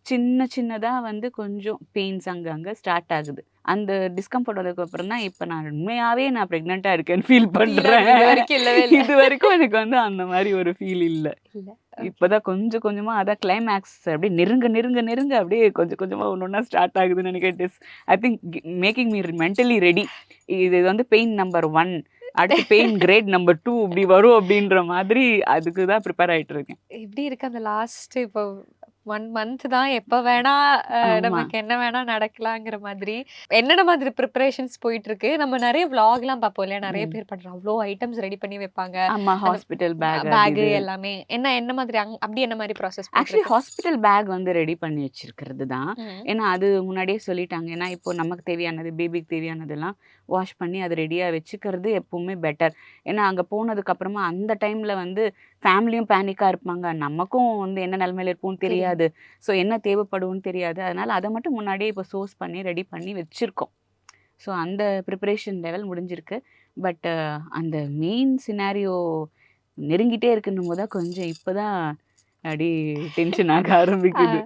சின்ன சின்னதா வந்து கொஞ்சம் பெயின்ஸ் அங்கங்க ஸ்டார்ட் ஆகுது. அந்த டிஸ்கம்ஃபர்ட் வந்ததுக்கப்புறம் தான் இப்ப நான் உண்மையாவே நான் பிரெக்னன்ட்டா இருக்கேன்னு ஃபீல் ஃபீல் ஆகுது. பண்றேன். இதுவரைக்கும் இல்லவே இல்ல. இதுவரைக்கும் எனக்கு வந்து அந்த மாரி ஒரு ஃபீல் இல்ல. இல்ல. ஓகே. இப்பதான் கொஞ்சம் கொஞ்சமா அதான் கிளைமேக்ஸ் அப்படியே நெருங்க நெருங்க நெருங்க அப்படியே கொஞ்சம் கொஞ்சமா ஒண்ணு ஸ்டார்ட் ஆகுதுன்னு நினைக்கிறேன். It is I think making me mentally ready. இது வந்து பெயின் நம்பர் 1 அடுத்து பெயின் கிரேட் நம்பர் 2 இப்படி வரும் அப்படின்ற மாதிரி அதுக்கு தான் ப்ரிப்பேர் ஆயிட்டு இருக்கேன். எப்படி இருக்கு அந்த லாஸ்ட் இப்போ 1 மந்த் தான் எப்ப வேணா ஆமா. நமக்கு என்ன வேணா நடக்கலாங்கிற மாதிரி. என்னென்ன மாதிரி ப்ரிப்பரேஷன்ஸ் போயிட்டு இருக்கு? நம்ம நெறைய விளாக்லாம் பார்ப்போம் இல்லையா? நெறைய ம். பேர் பண்ற அவ்ளோ ஐட்டம்ஸ் ரெடி பண்ணி வைப்பாங்க. ஆமா. அந்த ஹாஸ்பிட்டல் பேக் அது பேக் இது. எல்லாமே. என்ன மாதிரி அப்படி என்ன மாதிரி ப்ராசஸ் போயிட்டு ஆக்சுவலி இருக்கு? ஹாஸ்பிட்டல் பேக் வந்து ரெடி பண்ணி வச்சிருக்கிறது தான். ம். ஏன்னா, அது முன்னாடியே சொல்லிட்டாங்க. ஏன்னா, இப்போ நமக்கு தேவையானது, பேபிக்கு தேவையானதெல்லாம் வாஷ் பண்ணி அது ரெடியா வச்சுக்கிறது எப்பவுமே பெட்டர். ஏன்னா, அங்க போனதுக்கப்புறமா அந்த டைம்ல வந்து ஃபேமிலியும் பேனிக்கா இருப்பாங்க. நமக்கும் வந்து என்ன நிலைமையில இருப்போம்னு தெரியும். தெரியாது. ஸோ என்ன தேவைப்படும்னு தெரியாது. அதனால அத மட்டும் முன்னாடியே இப்போ சோர்ஸ் பண்ணி ரெடி பண்ணி வச்சிருக்கோம். ஸோ அந்த ப்ரிப்பரேஷன் லெவல் முடிஞ்சிருக்கு. பட் அந்த மெயின் சினாரியோ நெருங்கிட்டே இருக்குன்னும் போது தான் கொஞ்சம் இப்பதான் அப்படியே டென்ஷன் ஆக ஆரம்பிக்குது.